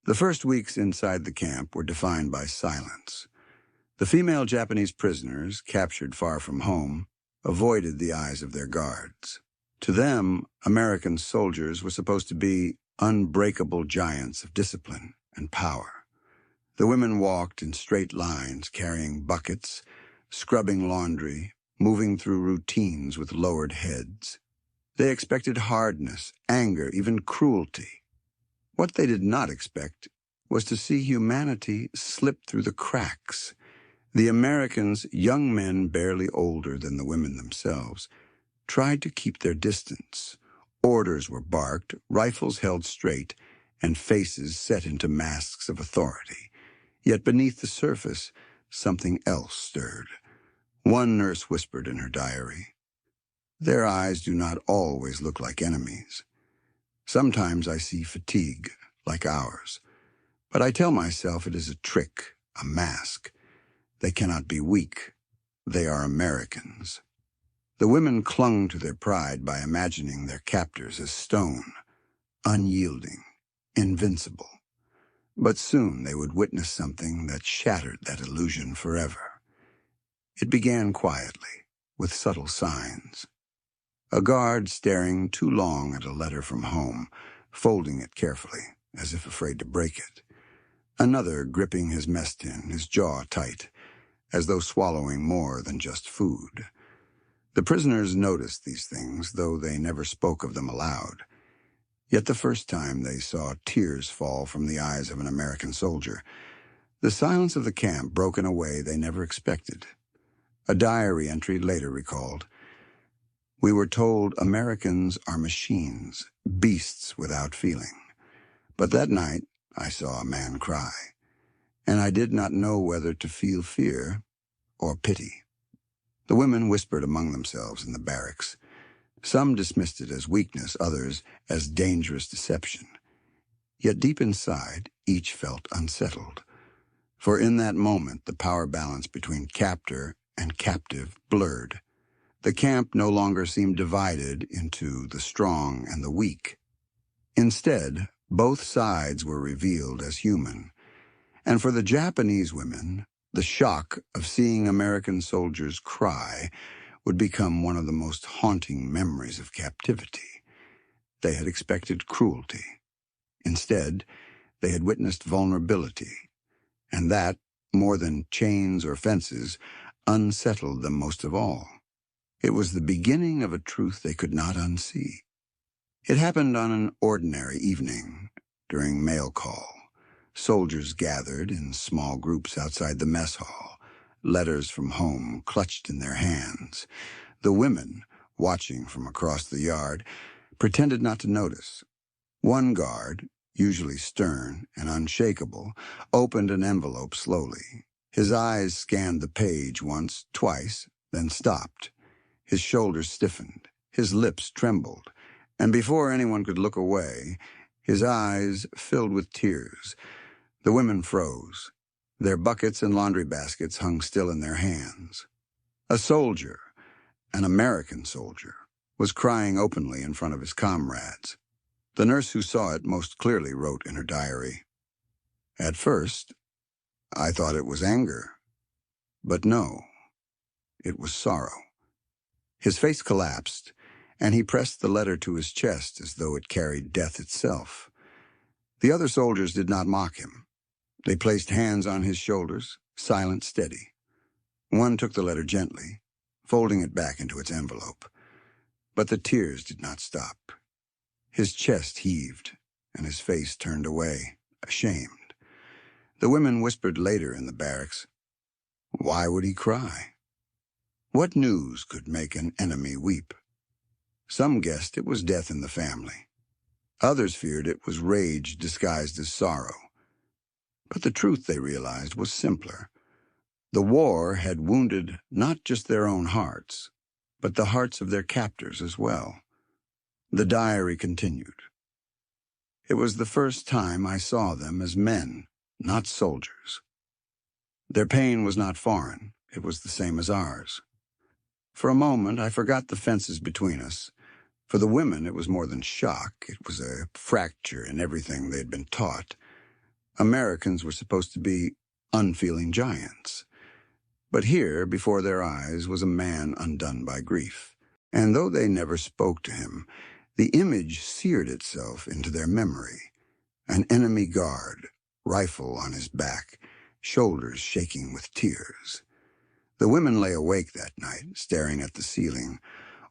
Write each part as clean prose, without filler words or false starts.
The first weeks inside the camp were defined by silence. The female Japanese prisoners, captured far from home, avoided the eyes of their guards. To them, American soldiers were supposed to be unbreakable giants of discipline and power. The women walked in straight lines, carrying buckets, scrubbing laundry, moving through routines with lowered heads. They expected hardness, anger, even cruelty. What they did not expect was to see humanity slip through the cracks. The Americans, young men barely older than the women themselves, tried to keep their distance. Orders were barked, rifles held straight, and faces set into masks of authority. Yet beneath the surface, something else stirred. One nurse whispered in her diary, "Their eyes do not always look like enemies. Sometimes I see fatigue, like ours. But I tell myself it is a trick, a mask. They cannot be weak. They are Americans." The women clung to their pride by imagining their captors as stone, unyielding, invincible. But soon they would witness something that shattered that illusion forever. It began quietly, with subtle signs. A guard staring too long at a letter from home, folding it carefully, as if afraid to break it. Another gripping his mess tin, his jaw tight, as though swallowing more than just food. The prisoners noticed these things, though they never spoke of them aloud. Yet the first time they saw tears fall from the eyes of an American soldier, the silence of the camp broke in a way they never expected. A diary entry later recalled, "We were told Americans are machines, beasts without feeling. But that night I saw a man cry, and I did not know whether to feel fear or pity." The women whispered among themselves in the barracks. Some dismissed it as weakness, others as dangerous deception. Yet deep inside, each felt unsettled. For in that moment, the power balance between captor and captive blurred. The camp no longer seemed divided into the strong and the weak. Instead, both sides were revealed as human. And for the Japanese women, the shock of seeing American soldiers cry would become one of the most haunting memories of captivity. They had expected cruelty. Instead, they had witnessed vulnerability, and that, more than chains or fences, unsettled them most of all. It was the beginning of a truth they could not unsee. It happened on an ordinary evening, during mail call. Soldiers gathered in small groups outside the mess hall, letters from home clutched in their hands. The women, watching from across the yard, pretended not to notice. One guard, usually stern and unshakable, opened an envelope slowly. His eyes scanned the page once, twice, then stopped. His shoulders stiffened, his lips trembled, and before anyone could look away, his eyes filled with tears. The women froze. Their buckets and laundry baskets hung still in their hands. A soldier, an American soldier, was crying openly in front of his comrades. The nurse who saw it most clearly wrote in her diary, "At first, I thought it was anger. But no, it was sorrow." His face collapsed, and he pressed the letter to his chest as though it carried death itself. The other soldiers did not mock him. They placed hands on his shoulders, silent, steady. One took the letter gently, folding it back into its envelope. But the tears did not stop. His chest heaved, and his face turned away, ashamed. The women whispered later in the barracks, "Why would he cry? What news could make an enemy weep?" Some guessed it was death in the family. Others feared it was rage disguised as sorrow. But the truth, they realized, was simpler. The war had wounded not just their own hearts, but the hearts of their captors as well. The diary continued. "It was the first time I saw them as men, not soldiers. Their pain was not foreign. It was the same as ours. For a moment, I forgot the fences between us. For the women, it was more than shock. It was a fracture in everything they had been taught. Americans were supposed to be unfeeling giants. But here, before their eyes, was a man undone by grief. And though they never spoke to him, the image seared itself into their memory. An enemy guard, rifle on his back, shoulders shaking with tears. The women lay awake that night, staring at the ceiling,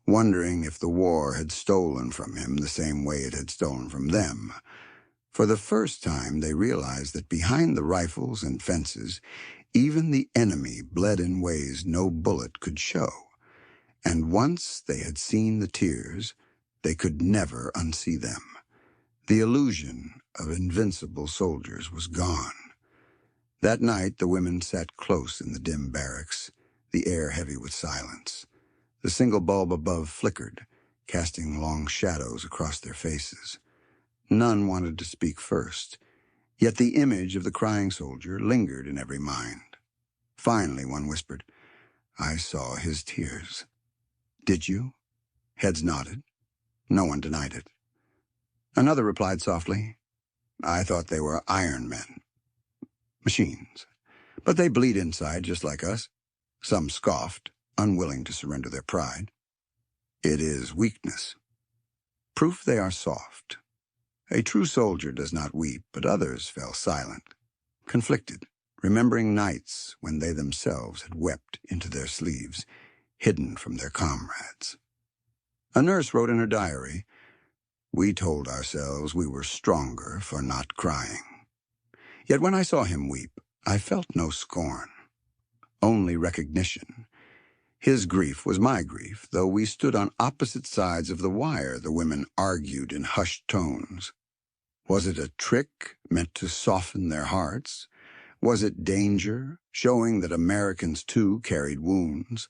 wondering if the war had stolen from him the same way it had stolen from them. For the first time, they realized that behind the rifles and fences, even the enemy bled in ways no bullet could show. And once they had seen the tears, they could never unsee them. The illusion of invincible soldiers was gone. That night, the women sat close in the dim barracks, the air heavy with silence. The single bulb above flickered, casting long shadows across their faces. None wanted to speak first, yet the image of the crying soldier lingered in every mind. Finally, one whispered, "I saw his tears." "Did you?" Heads nodded. No one denied it. Another replied softly, "I thought they were iron men. Machines. But they bleed inside just like us." Some scoffed, unwilling to surrender their pride. "It is weakness. Proof they are soft. A true soldier does not weep, but others fell silent, conflicted, remembering nights when they themselves had wept into their sleeves, hidden from their comrades." A nurse wrote in her diary, "We told ourselves we were stronger for not crying. Yet when I saw him weep, I felt no scorn, only recognition. His grief was my grief, though we stood on opposite sides of the wire," the women argued in hushed tones. Was it a trick meant to soften their hearts? Was it danger, showing that Americans too carried wounds?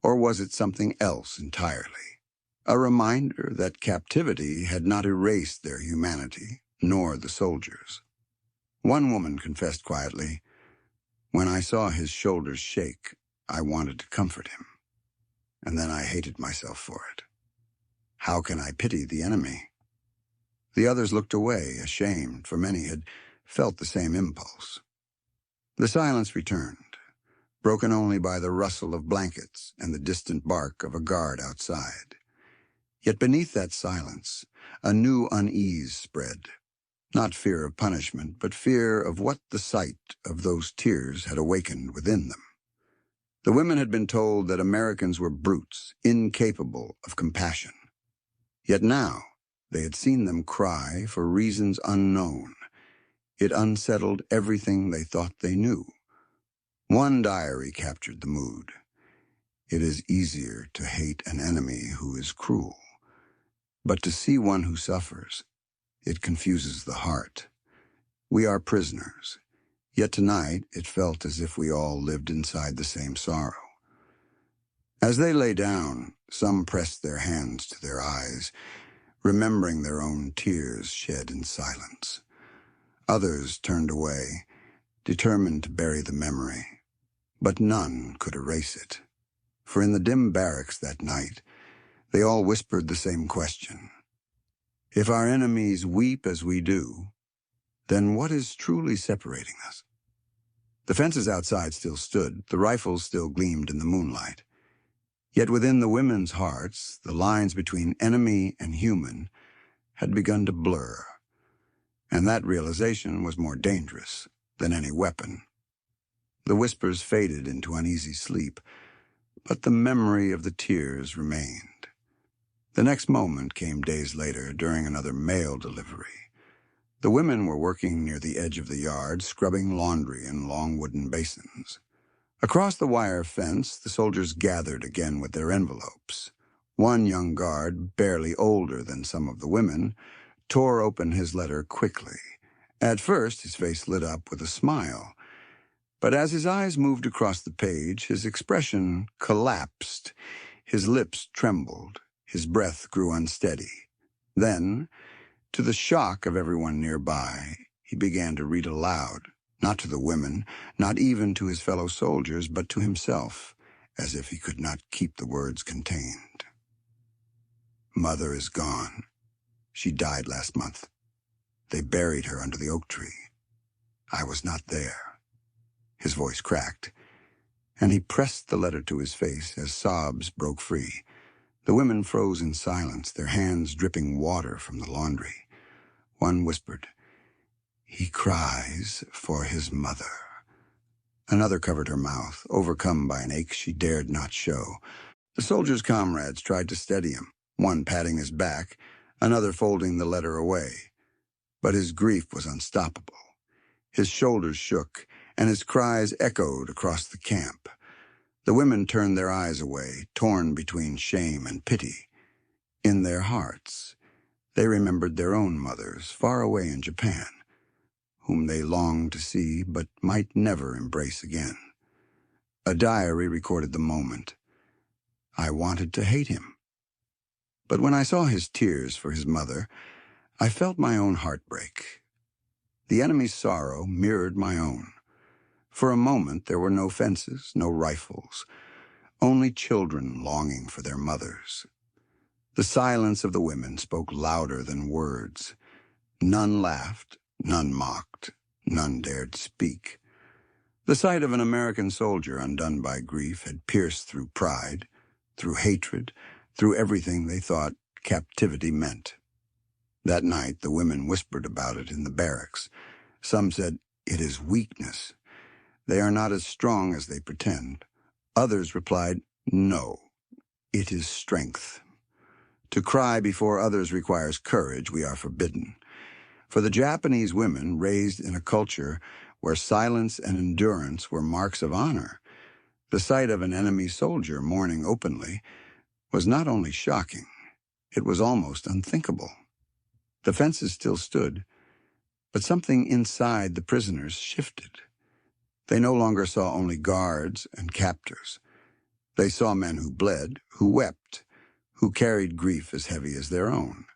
Or was it something else entirely? A reminder that captivity had not erased their humanity, nor the soldiers. One woman confessed quietly, "When I saw his shoulders shake, I wanted to comfort him. And then I hated myself for it. How can I pity the enemy?" The others looked away, ashamed, for many had felt the same impulse. The silence returned, broken only by the rustle of blankets and the distant bark of a guard outside. Yet beneath that silence, a new unease spread. Not fear of punishment, but fear of what the sight of those tears had awakened within them. The women had been told that Americans were brutes, incapable of compassion. Yet now, they had seen them cry for reasons unknown. It unsettled everything they thought they knew. One diary captured the mood. "It is easier to hate an enemy who is cruel. But to see one who suffers, it confuses the heart. We are prisoners. Yet tonight it felt as if we all lived inside the same sorrow." As they lay down, some pressed their hands to their eyes, remembering their own tears shed in silence. Others turned away, determined to bury the memory. But none could erase it. For in the dim barracks that night, they all whispered the same question. If our enemies weep as we do, then what is truly separating us? The fences outside still stood, the rifles still gleamed in the moonlight. Yet within the women's hearts, the lines between enemy and human had begun to blur. And that realization was more dangerous than any weapon. The whispers faded into uneasy sleep, but the memory of the tears remained. The next moment came days later during another mail delivery. The women were working near the edge of the yard, scrubbing laundry in long wooden basins. Across the wire fence, the soldiers gathered again with their envelopes. One young guard, barely older than some of the women, tore open his letter quickly. At first, his face lit up with a smile. But as his eyes moved across the page, his expression collapsed. His lips trembled. His breath grew unsteady. Then, to the shock of everyone nearby, he began to read aloud, not to the women, not even to his fellow soldiers, but to himself, as if he could not keep the words contained. "Mother is gone. She died last month. They buried her under the oak tree. I was not there. His voice cracked, and he pressed the letter to his face as sobs broke free. The women froze in silence, their hands dripping water from the laundry. One whispered, "He cries for his mother." Another covered her mouth, overcome by an ache she dared not show. The soldier's comrades tried to steady him, one patting his back, another folding the letter away. But his grief was unstoppable. His shoulders shook, and his cries echoed across the camp. The women turned their eyes away, torn between shame and pity. In their hearts, they remembered their own mothers far away in Japan, whom they longed to see but might never embrace again. A diary recorded the moment. I wanted to hate him. But when I saw his tears for his mother, I felt my own heart break. The enemy's sorrow mirrored my own. For a moment there were no fences, no rifles, only children longing for their mothers. The silence of the women spoke louder than words. None laughed, none mocked, none dared speak. The sight of an American soldier undone by grief had pierced through pride, through hatred, through everything they thought captivity meant. That night the women whispered about it in the barracks. Some said, "It is weakness. They are not as strong as they pretend." Others replied, "No, it is strength." To cry before others requires courage we are forbidden. For the Japanese women raised in a culture where silence and endurance were marks of honor, the sight of an enemy soldier mourning openly was not only shocking, it was almost unthinkable. The fences still stood, but something inside the prisoners shifted. They no longer saw only guards and captors. They saw men who bled, who wept, who carried grief as heavy as their own.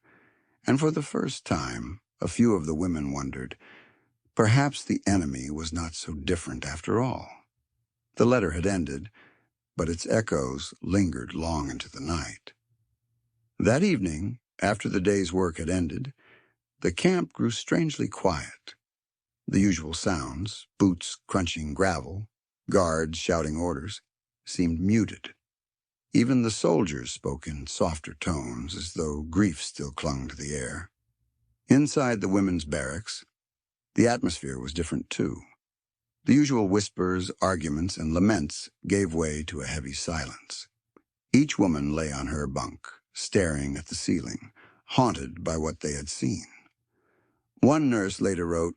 And for the first time, a few of the women wondered, perhaps the enemy was not so different after all. The letter had ended, but its echoes lingered long into the night. That evening, after the day's work had ended, the camp grew strangely quiet. The usual sounds, boots crunching gravel, guards shouting orders, seemed muted. Even the soldiers spoke in softer tones, as though grief still clung to the air. Inside the women's barracks, the atmosphere was different too. The usual whispers, arguments, and laments gave way to a heavy silence. Each woman lay on her bunk, staring at the ceiling, haunted by what they had seen. One nurse later wrote,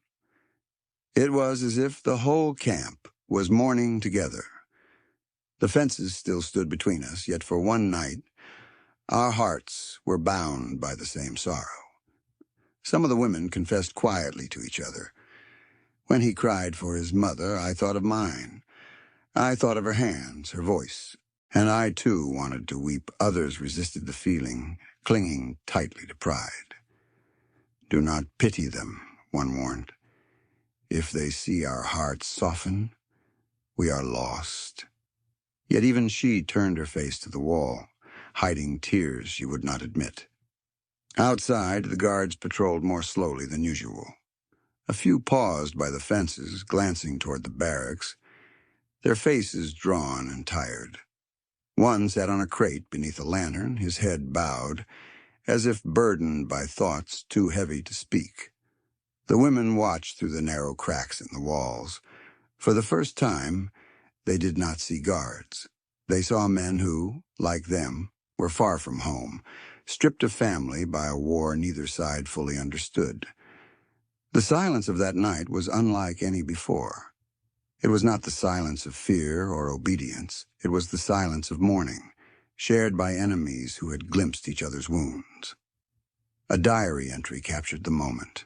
"It was as if the whole camp was mourning together. The fences still stood between us, yet for one night our hearts were bound by the same sorrow." Some of the women confessed quietly to each other. "When he cried for his mother, I thought of mine. I thought of her hands, her voice, and I too wanted to weep." Others resisted the feeling, clinging tightly to pride. "Do not pity them," one warned. "If they see our hearts soften, we are lost." Yet even she turned her face to the wall, hiding tears she would not admit. Outside, the guards patrolled more slowly than usual. A few paused by the fences, glancing toward the barracks, their faces drawn and tired. One sat on a crate beneath a lantern, his head bowed, as if burdened by thoughts too heavy to speak. The women watched through the narrow cracks in the walls. For the first time, they did not see guards. They saw men who, like them, were far from home, stripped of family by a war neither side fully understood. The silence of that night was unlike any before. It was not the silence of fear or obedience. It was the silence of mourning, shared by enemies who had glimpsed each other's wounds. A diary entry captured the moment.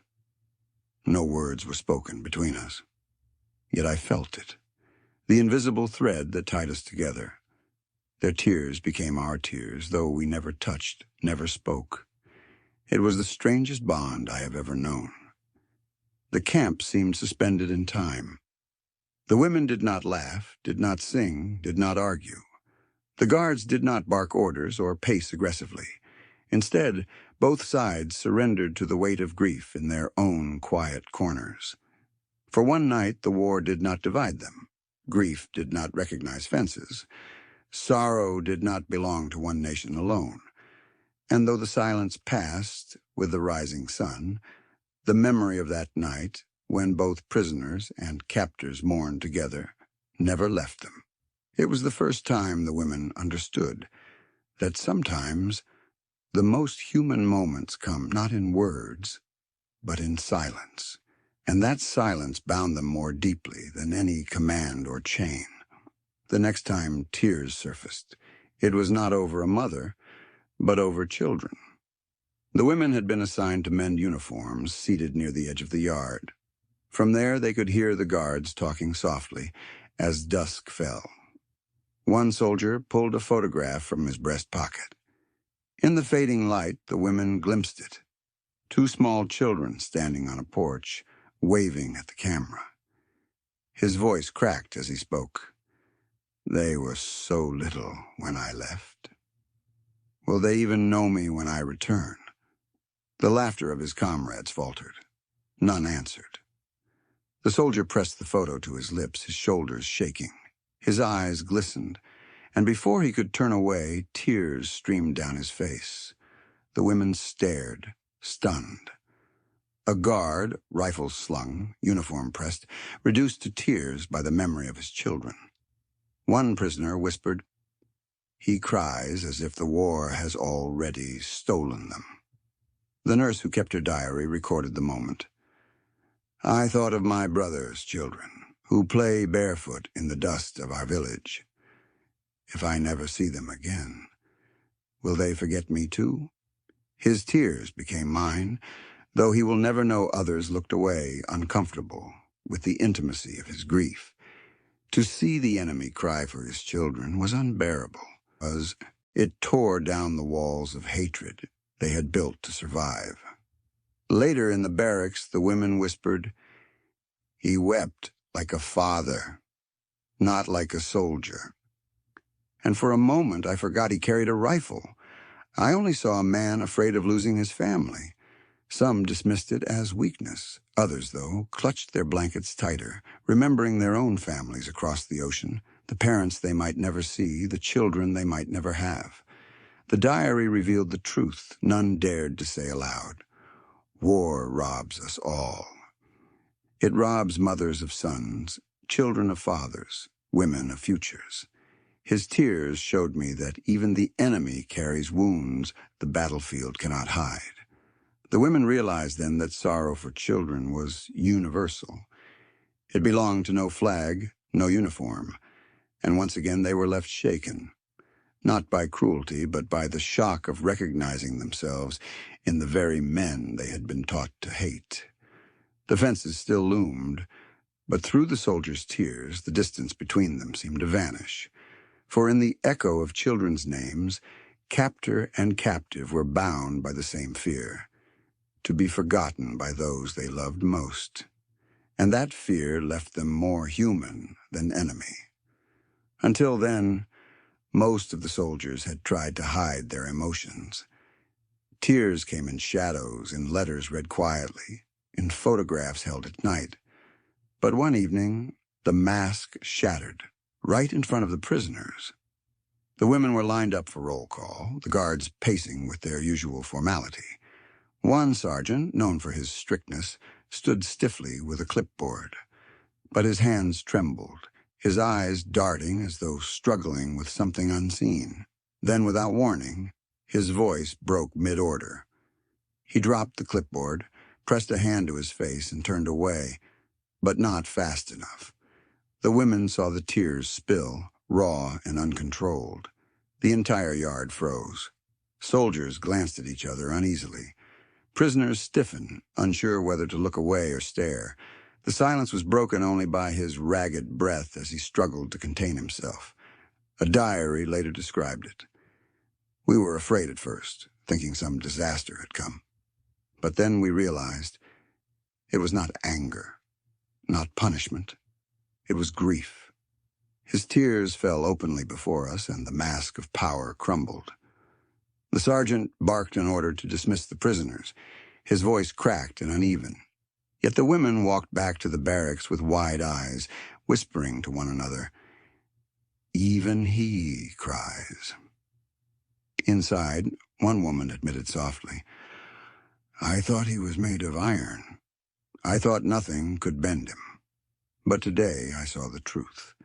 No words were spoken between us. Yet I felt it, the invisible thread that tied us together. Their tears became our tears, though we never touched, never spoke. It was the strangest bond I have ever known. The camp seemed suspended in time. The women did not laugh, did not sing, did not argue. The guards did not bark orders or pace aggressively. Instead, both sides surrendered to the weight of grief in their own quiet corners. For one night, the war did not divide them. Grief did not recognize fences. Sorrow did not belong to one nation alone. And though the silence passed with the rising sun, the memory of that night, when both prisoners and captors mourned together, never left them. It was the first time the women understood that sometimes the most human moments come not in words, but in silence. And that silence bound them more deeply than any command or chain. The next time tears surfaced, it was not over a mother, but over children. The women had been assigned to mend uniforms, seated near the edge of the yard. From there they could hear the guards talking softly as dusk fell. One soldier pulled a photograph from his breast pocket. In the fading light, the women glimpsed it. Two small children standing on a porch, waving at the camera. His voice cracked as he spoke. "They were so little when I left. Will they even know me when I return?" The laughter of his comrades faltered. None answered. The soldier pressed the photo to his lips, his shoulders shaking. His eyes glistened, and before he could turn away, tears streamed down his face. The women stared, stunned. A guard, rifle slung, uniform pressed, reduced to tears by the memory of his children. One prisoner whispered, "He cries as if the war has already stolen them." The nurse who kept her diary recorded the moment. "I thought of my brother's children, who play barefoot in the dust of our village. If I never see them again, will they forget me too?" His tears became mine, though he will never know others looked away, uncomfortable with the intimacy of his grief. To see the enemy cry for his children was unbearable, as it tore down the walls of hatred they had built to survive. Later in the barracks, the women whispered, "He wept like a father, not like a soldier." And for a moment I forgot he carried a rifle. I only saw a man afraid of losing his family. Some dismissed it as weakness. Others, though, clutched their blankets tighter, remembering their own families across the ocean, the parents they might never see, the children they might never have. The diary revealed the truth none dared to say aloud. War robs us all. It robs mothers of sons, children of fathers, women of futures. His tears showed me that even the enemy carries wounds the battlefield cannot hide. The women realized then that sorrow for children was universal. It belonged to no flag, no uniform, and once again they were left shaken, not by cruelty, but by the shock of recognizing themselves in the very men they had been taught to hate. The fences still loomed, but through the soldiers' tears, the distance between them seemed to vanish. For in the echo of children's names, captor and captive were bound by the same fear, to be forgotten by those they loved most. And that fear left them more human than enemy. Until then, most of the soldiers had tried to hide their emotions. Tears came in shadows, in letters read quietly, in photographs held at night. But one evening, the mask shattered, right in front of the prisoners. The women were lined up for roll call, the guards pacing with their usual formality. One sergeant, known for his strictness, stood stiffly with a clipboard, but his hands trembled, his eyes darting as though struggling with something unseen. Then, without warning, his voice broke mid-order. He dropped the clipboard, pressed a hand to his face, and turned away, but not fast enough. The women saw the tears spill, raw and uncontrolled. The entire yard froze. Soldiers glanced at each other uneasily. Prisoners stiffened, unsure whether to look away or stare. The silence was broken only by his ragged breath as he struggled to contain himself. A diary later described it. "We were afraid at first, thinking some disaster had come. But then we realized it was not anger, not punishment. It was grief." His tears fell openly before us, and the mask of power crumbled. The sergeant barked an order to dismiss the prisoners. His voice cracked and uneven. Yet the women walked back to the barracks with wide eyes, whispering to one another. Even he cries. Inside, one woman admitted softly, I thought he was made of iron. I thought nothing could bend him. But today I saw the truth.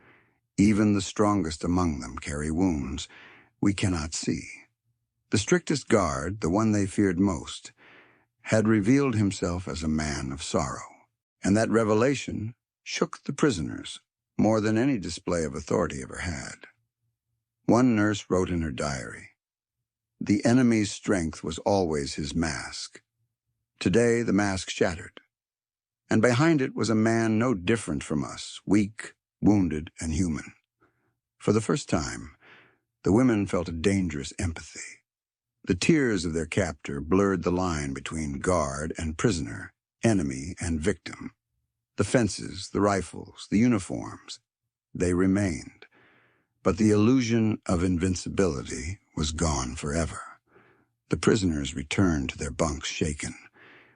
Even the strongest among them carry wounds we cannot see. The strictest guard, the one they feared most, had revealed himself as a man of sorrow. And that revelation shook the prisoners more than any display of authority ever had. One nurse wrote in her diary, the enemy's strength was always his mask. Today the mask shattered, and behind it was a man no different from us, weak, wounded, and human. For the first time, the women felt a dangerous empathy. The tears of their captor blurred the line between guard and prisoner, enemy and victim. The fences, the rifles, the uniforms, they remained. But the illusion of invincibility was gone forever. The prisoners returned to their bunks shaken,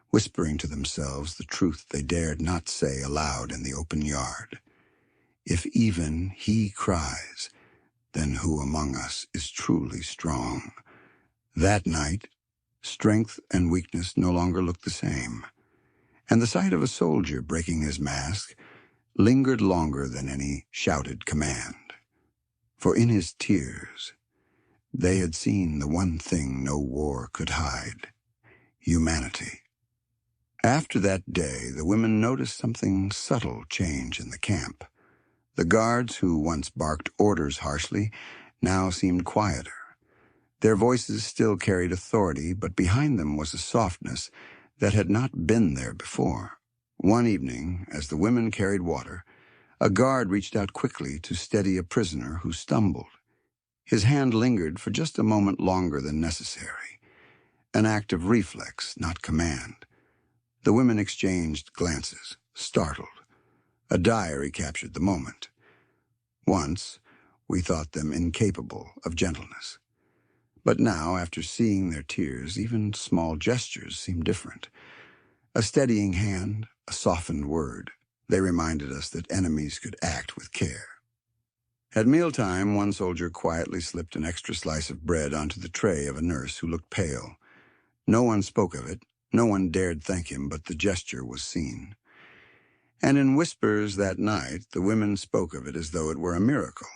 whispering to themselves the truth they dared not say aloud in the open yard. If even he cries, then who among us is truly strong? That night, strength and weakness no longer looked the same, and the sight of a soldier breaking his mask lingered longer than any shouted command. For in his tears, they had seen the one thing no war could hide, humanity. After that day, the women noticed something subtle change in the camp. The guards who once barked orders harshly now seemed quieter. Their voices still carried authority, but behind them was a softness that had not been there before. One evening, as the women carried water, a guard reached out quickly to steady a prisoner who stumbled. His hand lingered for just a moment longer than necessary, an act of reflex, not command. The women exchanged glances, startled. A diary captured the moment. Once, we thought them incapable of gentleness. But now, after seeing their tears, even small gestures seemed different. A steadying hand, a softened word. They reminded us that enemies could act with care. At mealtime, one soldier quietly slipped an extra slice of bread onto the tray of a nurse who looked pale. No one spoke of it. No one dared thank him, but the gesture was seen. And in whispers that night, the women spoke of it as though it were a miracle.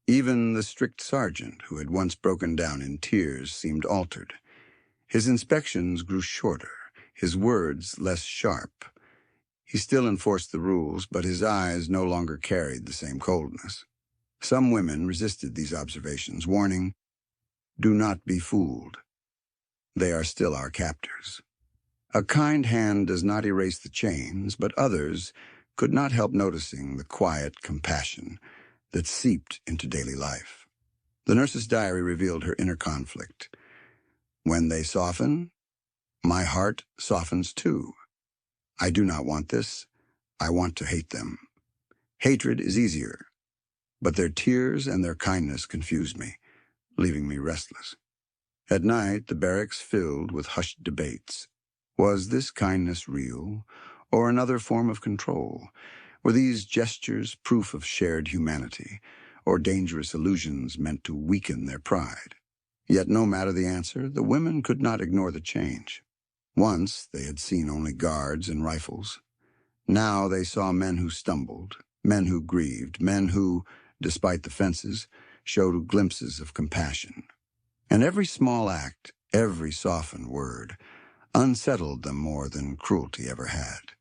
Even the strict sergeant, who had once broken down in tears, seemed altered. His inspections grew shorter, his words less sharp. He still enforced the rules, but his eyes no longer carried the same coldness. Some women resisted these observations, warning, do not be fooled. They are still our captors. A kind hand does not erase the chains, but others could not help noticing the quiet compassion that seeped into daily life. The nurse's diary revealed her inner conflict. When they soften, my heart softens too. I do not want this. I want to hate them. Hatred is easier, but their tears and their kindness confused me, leaving me restless. At night, the barracks filled with hushed debates. Was this kindness real, or another form of control? Were these gestures proof of shared humanity, or dangerous illusions meant to weaken their pride? Yet no matter the answer, the women could not ignore the change. Once they had seen only guards and rifles. Now they saw men who stumbled, men who grieved, men who, despite the fences, showed glimpses of compassion. And every small act, every softened word, unsettled them more than cruelty ever had.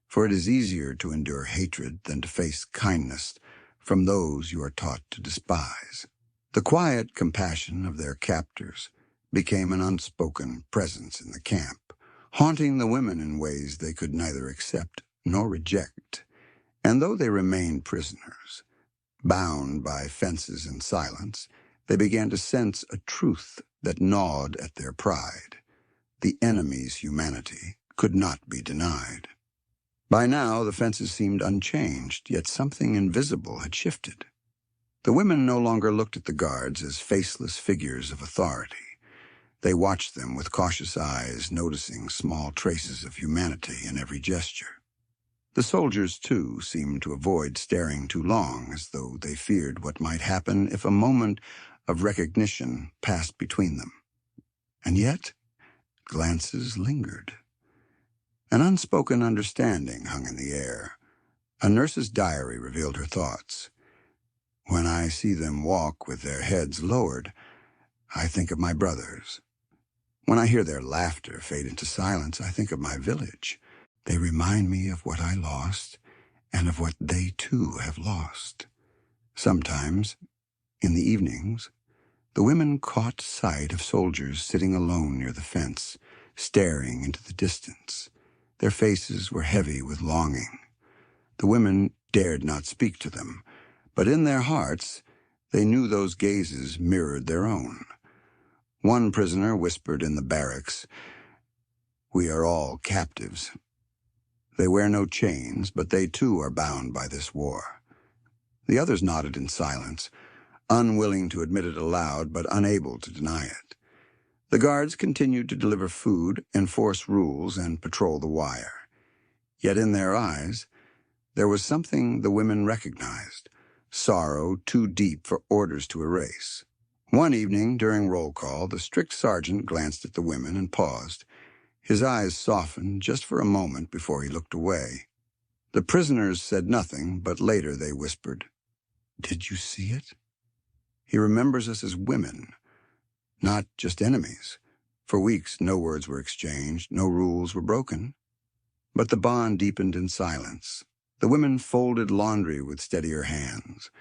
For it is easier to endure hatred than to face kindness from those you are taught to despise. The quiet compassion of their captors became an unspoken presence in the camp, haunting the women in ways they could neither accept nor reject. And though they remained prisoners, bound by fences and silence, they began to sense a truth that gnawed at their pride. The enemy's humanity could not be denied. By now, the fences seemed unchanged, yet something invisible had shifted. The women no longer looked at the guards as faceless figures of authority. They watched them with cautious eyes, noticing small traces of humanity in every gesture. The soldiers, too, seemed to avoid staring too long, as though they feared what might happen if a moment of recognition passed between them. And yet, glances lingered. An unspoken understanding hung in the air. A nurse's diary revealed her thoughts. When I see them walk with their heads lowered, I think of my brothers. When I hear their laughter fade into silence, I think of my village. They remind me of what I lost and of what they too have lost. Sometimes, in the evenings, the women caught sight of soldiers sitting alone near the fence, staring into the distance. Their faces were heavy with longing. The women dared not speak to them, but in their hearts they knew those gazes mirrored their own. One prisoner whispered in the barracks, "We are all captives. They wear no chains, but they too are bound by this war." The others nodded in silence, unwilling to admit it aloud, but unable to deny it. The guards continued to deliver food, enforce rules, and patrol the wire. Yet in their eyes, there was something the women recognized, sorrow too deep for orders to erase. One evening, during roll call, the strict sergeant glanced at the women and paused. His eyes softened just for a moment before he looked away. The prisoners said nothing, but later they whispered, "Did you see it? He remembers us as women, not just enemies." For weeks, no words were exchanged, no rules were broken. But the bond deepened in silence. The women folded laundry with steadier hands.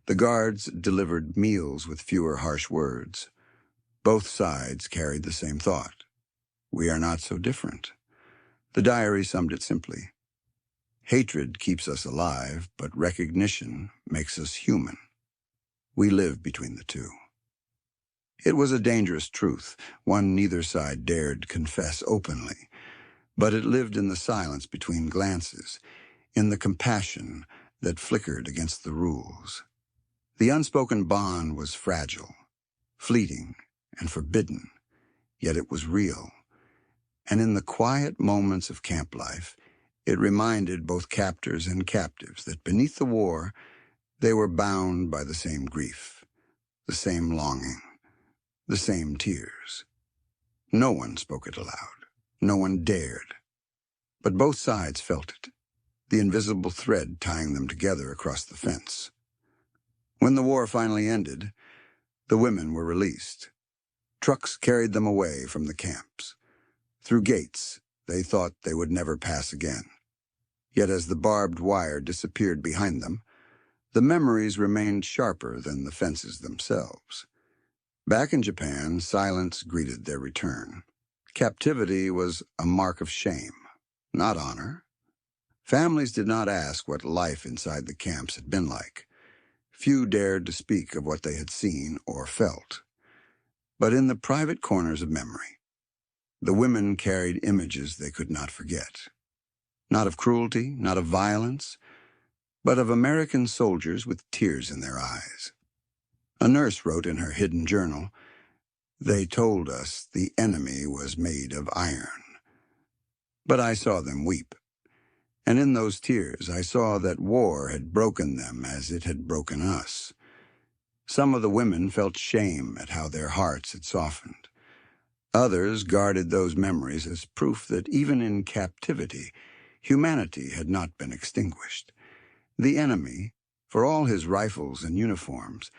The guards delivered meals with fewer harsh words. Both sides carried the same thought. We are not so different. The diary summed it simply. Hatred keeps us alive, but recognition makes us human. We live between the two. It was a dangerous truth, one neither side dared confess openly, but it lived in the silence between glances, in the compassion that flickered against the rules. The unspoken bond was fragile, fleeting, and forbidden, yet it was real. And in the quiet moments of camp life, it reminded both captors and captives that beneath the war, they were bound by the same grief, the same longing, the same tears. No one spoke it aloud. No one dared. But both sides felt it, the invisible thread tying them together across the fence. When the war finally ended, the women were released. Trucks carried them away from the camps. Through gates they thought they would never pass again. Yet as the barbed wire disappeared behind them, the memories remained sharper than the fences themselves. Back in Japan, silence greeted their return. Captivity was a mark of shame, not honor. Families did not ask what life inside the camps had been like. Few dared to speak of what they had seen or felt. But in the private corners of memory, the women carried images they could not forget. Not of cruelty, not of violence, but of American soldiers with tears in their eyes. A nurse wrote in her hidden journal, "They told us the enemy was made of iron." But I saw them weep. And in those tears, I saw that war had broken them as it had broken us. Some of the women felt shame at how their hearts had softened. Others guarded those memories as proof that even in captivity, humanity had not been extinguished. The enemy, for all his rifles and uniforms,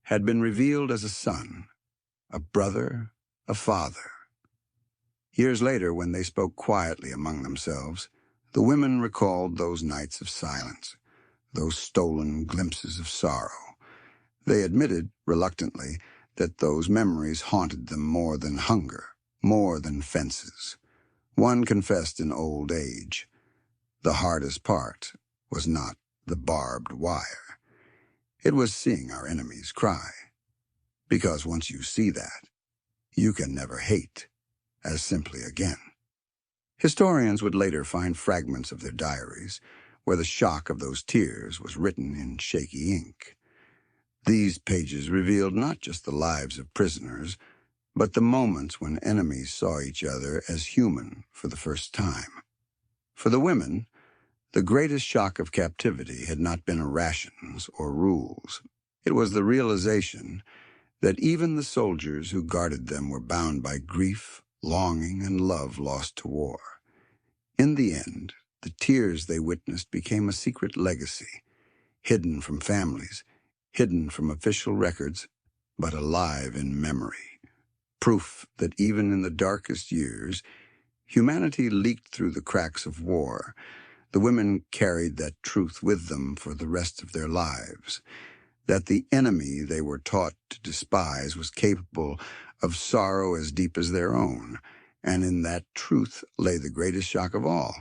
had been revealed as a son, a brother, a father. Years later, when they spoke quietly among themselves, the women recalled those nights of silence, those stolen glimpses of sorrow. They admitted, reluctantly, that those memories haunted them more than hunger, more than fences. One confessed in old age, the hardest part was not the barbed wire. It was seeing our enemies cry. Because once you see that, you can never hate as simply again. Historians would later find fragments of their diaries where the shock of those tears was written in shaky ink. These pages revealed not just the lives of prisoners, but the moments when enemies saw each other as human for the first time. For the women, the greatest shock of captivity had not been rations or rules. It was the realization that even the soldiers who guarded them were bound by grief, longing, and love lost to war. In the end, the tears they witnessed became a secret legacy, hidden from families, hidden from official records, but alive in memory. Proof that even in the darkest years, humanity leaked through the cracks of war. The women carried that truth with them for the rest of their lives, that the enemy they were taught to despise was capable of sorrow as deep as their own, and in that truth lay the greatest shock of all.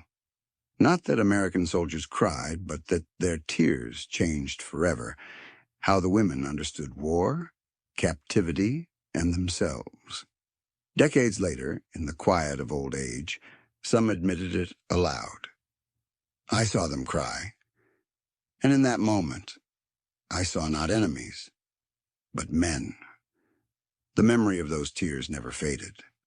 Not that American soldiers cried, but that their tears changed forever, how the women understood war, captivity, and themselves. Decades later, in the quiet of old age, some admitted it aloud. I saw them cry, and in that moment, I saw not enemies, but men. The memory of those tears never faded.